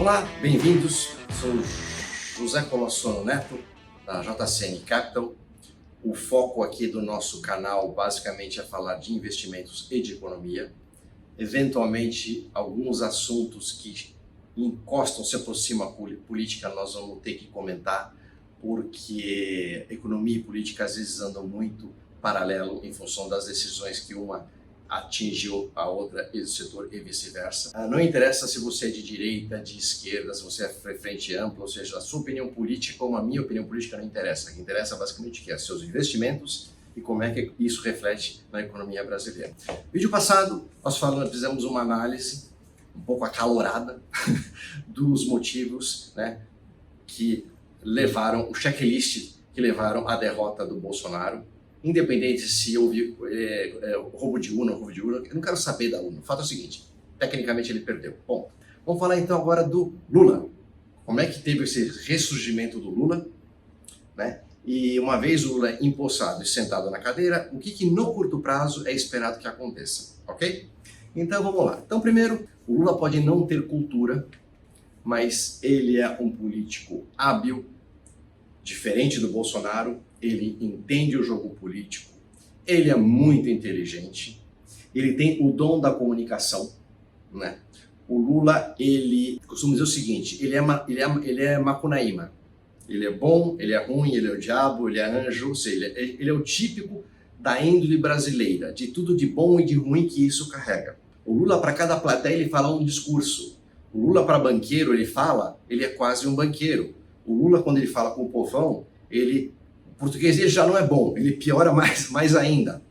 Olá, bem-vindos. Sou José Colossono Neto, da JCN Capital. O foco aqui do nosso canal basicamente é falar de investimentos e de economia. Eventualmente, alguns assuntos que encostam, se aproximam à política, nós vamos ter que comentar, porque economia e política às vezes andam muito paralelo em função das decisões que uma atingiu a outra e do setor e vice-versa. Não interessa se você é de direita, de esquerda, se você é frente ampla, ou seja, a sua opinião política ou a minha opinião política não interessa. O que interessa basicamente que é seus investimentos e como é que isso reflete na economia brasileira. No vídeo passado, nós fizemos uma análise um pouco acalorada dos motivos, que levaram, o checklist que levaram à derrota do Bolsonaro. Independente se houve roubo de urna ou roubo de urna, eu não quero saber da urna. O fato é o seguinte, tecnicamente ele perdeu. Bom, vamos falar então agora do Lula. Como é que teve esse ressurgimento do Lula, E uma vez o Lula empossado e sentado na cadeira, o que no curto prazo é esperado que aconteça, ok? Então vamos lá. Então primeiro, o Lula pode não ter cultura, mas ele é um político hábil, diferente do Bolsonaro. Ele entende o jogo político, ele é muito inteligente, ele tem o dom da comunicação, O Lula, ele costuma dizer o seguinte, ele é Macunaíma, ele é bom, ele é ruim, ele é o diabo, ele é anjo, ou seja, ele é o típico da índole brasileira, de tudo de bom e de ruim que isso carrega. O Lula, para cada plateia, ele fala um discurso. O Lula, para banqueiro, ele é quase um banqueiro. O Lula, quando ele fala com o povão, o português dele já não é bom, ele piora mais ainda.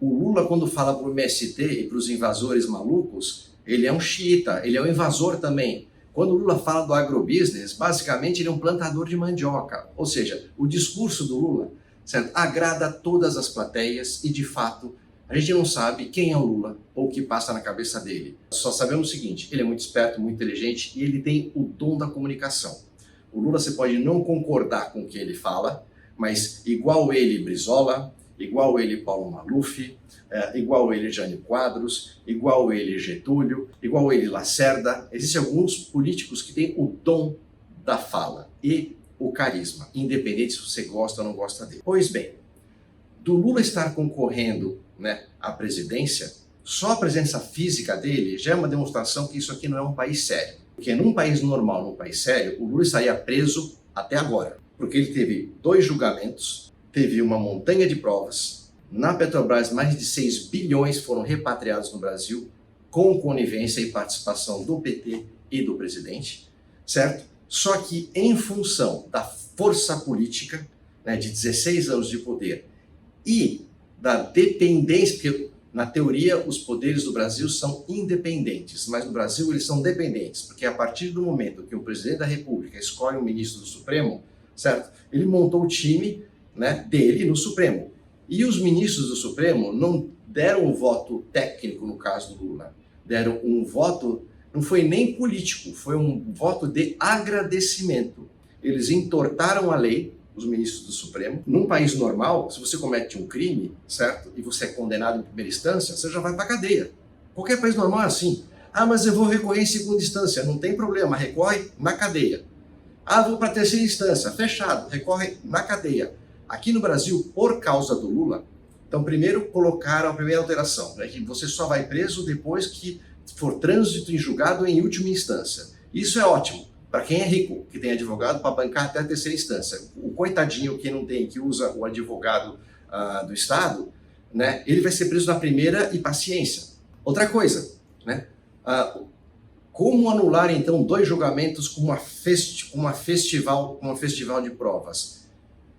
O Lula, quando fala para o MST e para os invasores malucos, ele é um xiita, ele é um invasor também. Quando o Lula fala do agrobusiness, basicamente ele é um plantador de mandioca. Ou seja, o discurso do Lula, certo, agrada a todas as plateias e, de fato, a gente não sabe quem é o Lula ou o que passa na cabeça dele. Só sabemos o seguinte, ele é muito esperto, muito inteligente e ele tem o dom da comunicação. O Lula, você pode não concordar com o que ele fala, mas igual ele Brizola, igual ele Paulo Maluf, igual ele Jânio Quadros, igual ele Getúlio, igual ele Lacerda, existem alguns políticos que têm o dom da fala e o carisma, independente se você gosta ou não gosta dele. Pois bem, do Lula estar concorrendo à presidência, só a presença física dele já é uma demonstração que isso aqui não é um país sério. Porque num país normal, num país sério, o Lula estaria preso até agora. Porque ele teve 2 julgamentos, teve uma montanha de provas. Na Petrobras, mais de 6 bilhões foram repatriados no Brasil, com conivência e participação do PT e do presidente, certo? Só que em função da força política, de 16 anos de poder, e da dependência, porque na teoria os poderes do Brasil são independentes, mas no Brasil eles são dependentes, porque a partir do momento que o presidente da República escolhe um ministro do Supremo, certo? Ele montou o time dele no Supremo. E os ministros do Supremo não deram um voto técnico, no caso do Lula. Deram um voto, não foi nem político, foi um voto de agradecimento. Eles entortaram a lei, os ministros do Supremo. Num país normal, se você comete um crime, certo? E você é condenado em primeira instância, você já vai para a cadeia. Qualquer país normal é assim. Mas eu vou recorrer em segunda instância. Não tem problema, recorre na cadeia. Vou para a terceira instância, fechado, recorre na cadeia. Aqui no Brasil, por causa do Lula, então primeiro colocaram a primeira alteração, que você só vai preso depois que for trânsito em julgado em última instância. Isso é ótimo para quem é rico, que tem advogado para bancar até a terceira instância. O coitadinho que não tem, que usa o advogado do Estado, ele vai ser preso na primeira e paciência. Outra coisa, como anular, então, 2 julgamentos com uma festival de provas?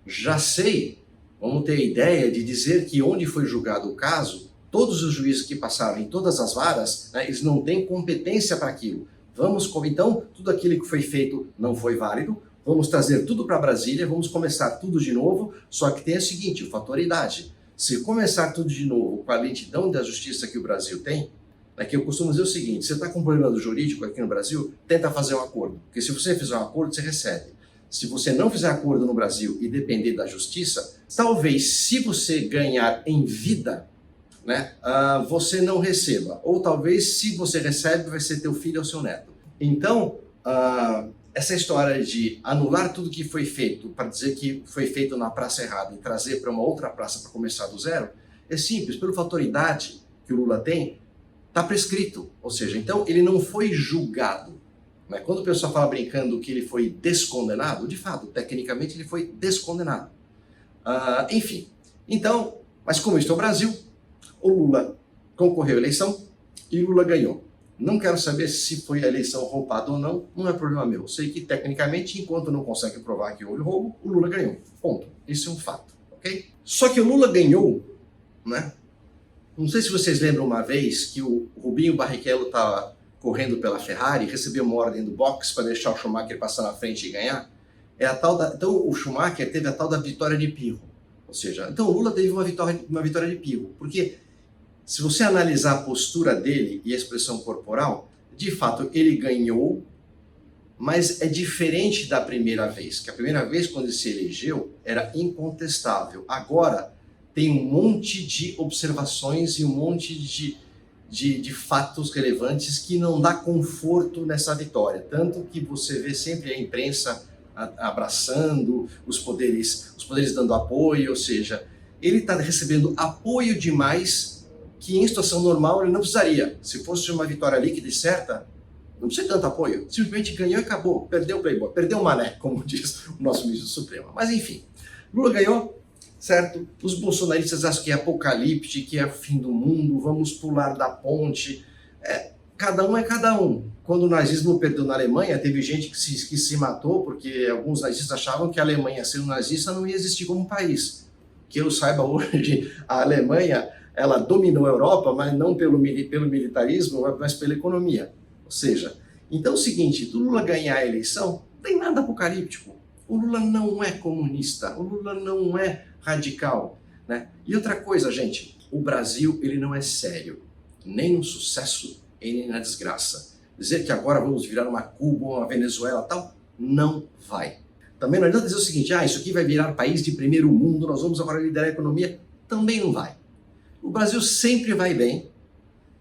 Já sei, vamos ter a ideia de dizer que onde foi julgado o caso, todos os juízes que passaram em todas as varas, eles não têm competência para aquilo. Então, tudo aquilo que foi feito não foi válido, vamos trazer tudo para Brasília, vamos começar tudo de novo, só que tem o seguinte, o fator idade. Se começar tudo de novo com a lentidão da justiça que o Brasil tem, que eu costumo dizer o seguinte, você está com um problema jurídico aqui no Brasil, tenta fazer um acordo, porque se você fizer um acordo, você recebe. Se você não fizer acordo no Brasil e depender da justiça, talvez se você ganhar em vida, você não receba. Ou talvez se você recebe, vai ser teu filho ou seu neto. Então, Essa história de anular tudo que foi feito para dizer que foi feito na praça errada e trazer para uma outra praça para começar do zero, é simples, pelo fator idade que o Lula tem, está prescrito. Ou seja, então ele não foi julgado. Né? Quando o pessoal fala brincando que ele foi descondenado, de fato, tecnicamente ele foi descondenado. Enfim, então, mas como este é o Brasil, o Lula concorreu à eleição e o Lula ganhou. Não quero saber se foi a eleição roubada ou não, não é problema meu. Sei que, tecnicamente, enquanto não consegue provar que houve roubo, o Lula ganhou. Ponto. Isso é um fato, ok? Só que o Lula ganhou, né? Não sei se vocês lembram uma vez que o Rubinho Barrichello estava correndo pela Ferrari, recebeu uma ordem do box para deixar o Schumacher passar na frente e ganhar. Então o Schumacher teve a tal da vitória de Pirro. Ou seja, então o Lula teve uma vitória de Pirro, porque se você analisar a postura dele e a expressão corporal, de fato ele ganhou, mas é diferente da primeira vez, que a primeira vez quando ele se elegeu era incontestável. Agora tem um monte de observações e um monte de fatos relevantes que não dá conforto nessa vitória. Tanto que você vê sempre a imprensa abraçando, os poderes dando apoio, ou seja, ele está recebendo apoio demais que em situação normal ele não precisaria. Se fosse uma vitória líquida e certa, não precisa de tanto apoio. Simplesmente ganhou e acabou. Perdeu o Playboy, perdeu o Mané, como diz o nosso ministro do Supremo. Mas enfim, Lula ganhou, certo? Os bolsonaristas acham que é apocalipse, que é o fim do mundo, vamos pular da ponte. Cada um é cada um. Quando o nazismo perdeu na Alemanha, teve gente que se matou porque alguns nazistas achavam que a Alemanha, sendo nazista, não ia existir como país. Que eu saiba hoje, a Alemanha ela dominou a Europa, mas não pelo militarismo, mas pela economia. Ou seja, então é o seguinte, do Lula ganhar a eleição, não tem nada apocalíptico. O Lula não é comunista, o Lula não é radical. Né? E outra coisa, gente, o Brasil ele não é sério, nem no sucesso e nem na desgraça. Dizer que agora vamos virar uma Cuba, uma Venezuela tal, não vai. Também não adianta dizer o seguinte, isso aqui vai virar país de primeiro mundo, nós vamos agora liderar a economia, também não vai. O Brasil sempre vai bem,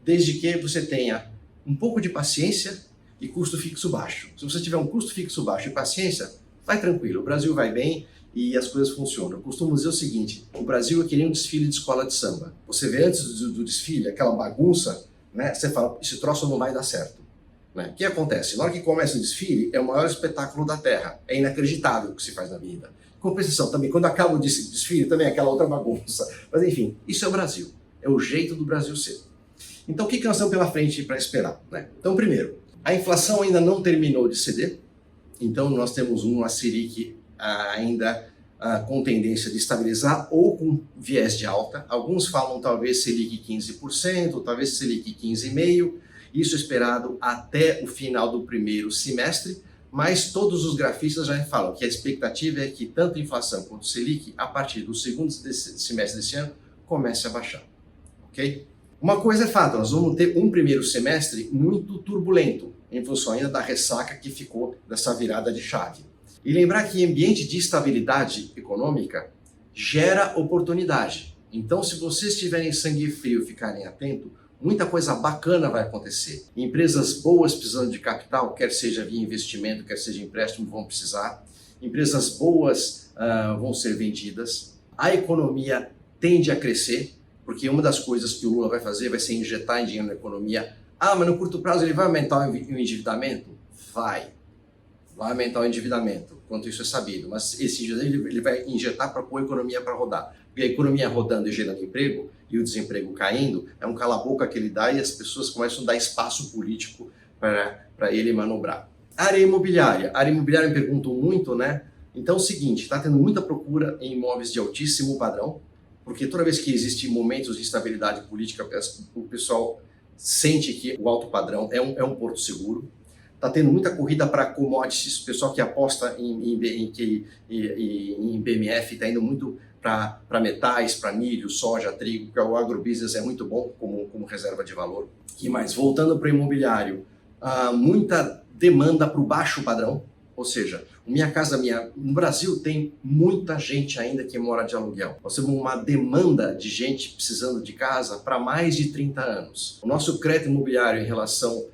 desde que você tenha um pouco de paciência e custo fixo baixo. Se você tiver um custo fixo baixo e paciência, vai tranquilo, o Brasil vai bem e as coisas funcionam. Eu costumo dizer o seguinte, o Brasil é que nem um desfile de escola de samba. Você vê antes do desfile aquela bagunça, né? Você fala, esse troço não vai dar certo. Né? O que acontece? Na hora que começa o desfile, é o maior espetáculo da Terra. É inacreditável o que se faz na vida. Compensação também, quando acaba o desfile, também é aquela outra bagunça. Mas enfim, isso é o Brasil. É o jeito do Brasil ser. Então o que nós temos pela frente para esperar? Né? Então primeiro, a inflação ainda não terminou de ceder. Então nós temos uma Selic ainda com tendência de estabilizar ou com viés de alta. Alguns falam talvez Selic 15%, talvez Selic 15,5%. Isso esperado até o final do primeiro semestre. Mas todos os grafistas já falam que a expectativa é que tanto a inflação quanto o Selic, a partir do segundo semestre desse ano, comece a baixar. Okay? Uma coisa é fato, nós vamos ter um primeiro semestre muito turbulento, em função ainda da ressaca que ficou dessa virada de chave. E lembrar que ambiente de estabilidade econômica gera oportunidade. Então, se vocês tiverem sangue frio e ficarem atentos, muita coisa bacana vai acontecer. Empresas boas precisando de capital, quer seja via investimento, quer seja empréstimo, vão precisar. Empresas boas vão ser vendidas. A economia tende a crescer, porque uma das coisas que o Lula vai fazer vai ser injetar dinheiro na economia. Mas no curto prazo ele vai aumentar o endividamento? Vai aumentar o endividamento, quanto isso é sabido. Mas esse dinheiro ele vai injetar para pôr a economia para rodar. Porque a economia rodando e gerando emprego, e o desemprego caindo, é um cala-boca que ele dá e as pessoas começam a dar espaço político para ele manobrar. Área imobiliária me perguntam muito, né? Então é o seguinte, está tendo muita procura em imóveis de altíssimo padrão, porque toda vez que existem momentos de instabilidade política, o pessoal sente que o alto padrão é um porto seguro. Está tendo muita corrida para commodities, o pessoal que aposta em BMF está indo muito para metais, para milho, soja, trigo, porque o agrobusiness é muito bom como reserva de valor. E mais, voltando para o imobiliário, muita demanda para o baixo padrão, ou seja, no Brasil tem muita gente ainda que mora de aluguel. Nós temos uma demanda de gente precisando de casa para mais de 30 anos. O nosso crédito imobiliário em relação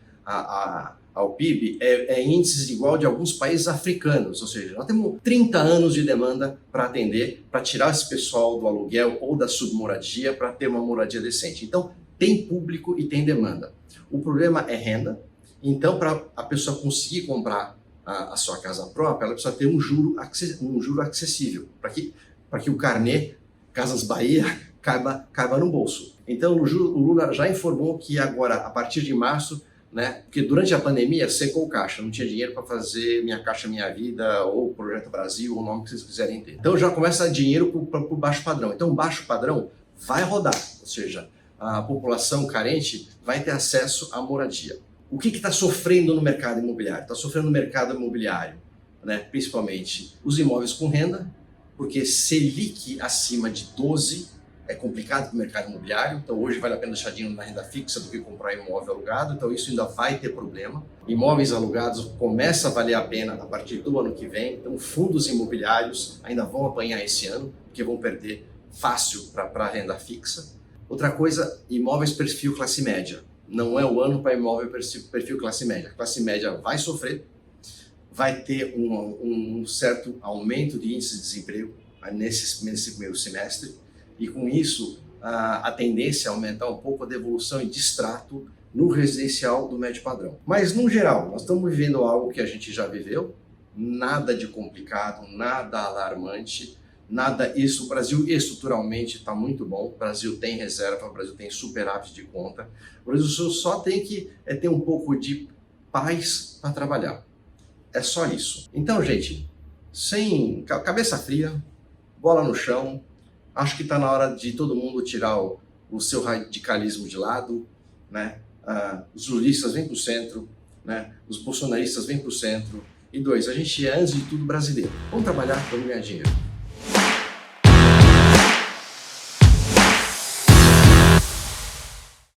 ao PIB é índices igual de alguns países africanos, ou seja, nós temos 30 anos de demanda para atender, para tirar esse pessoal do aluguel ou da submoradia para ter uma moradia decente. Então, tem público e tem demanda. O problema é renda, então para a pessoa conseguir comprar a sua casa própria, ela precisa ter um juro acessível, para que o carnê Casas Bahia caiba no bolso. Então o Lula já informou que agora, a partir de março, né, porque durante a pandemia secou o caixa, não tinha dinheiro para fazer Minha Caixa Minha Vida ou Projeto Brasil, ou o nome que vocês quiserem ter. Então já começa a dar dinheiro para o baixo padrão. Então o baixo padrão vai rodar, ou seja, a população carente vai ter acesso à moradia. O que está sofrendo no mercado imobiliário? Está sofrendo no mercado imobiliário, né, principalmente os imóveis com renda, porque Selic acima de 12 é complicado para o mercado imobiliário, então hoje vale a pena deixar dinheiro na renda fixa do que comprar imóvel alugado, então isso ainda vai ter problema. Imóveis alugados começa a valer a pena a partir do ano que vem, então fundos imobiliários ainda vão apanhar esse ano, porque vão perder fácil para a renda fixa. Outra coisa, imóveis perfil classe média. Não é o ano para imóvel perfil classe média. A classe média vai sofrer, vai ter um certo aumento de índice de desemprego nesse primeiro semestre, e com isso a tendência é aumentar um pouco a devolução e distrato no residencial do médio padrão. Mas no geral, nós estamos vivendo algo que a gente já viveu, nada de complicado, nada alarmante, nada isso. O Brasil estruturalmente está muito bom, o Brasil tem reserva, o Brasil tem superávit de conta, o Brasil só tem que ter um pouco de paz para trabalhar. É só isso. Então, gente, sem cabeça fria, bola no chão, acho que está na hora de todo mundo tirar o seu radicalismo de lado, né? Os lulistas vêm para o centro, né? Os bolsonaristas vêm para o centro. E dois, a gente é, antes de tudo, brasileiro. Vamos trabalhar para ganhar dinheiro.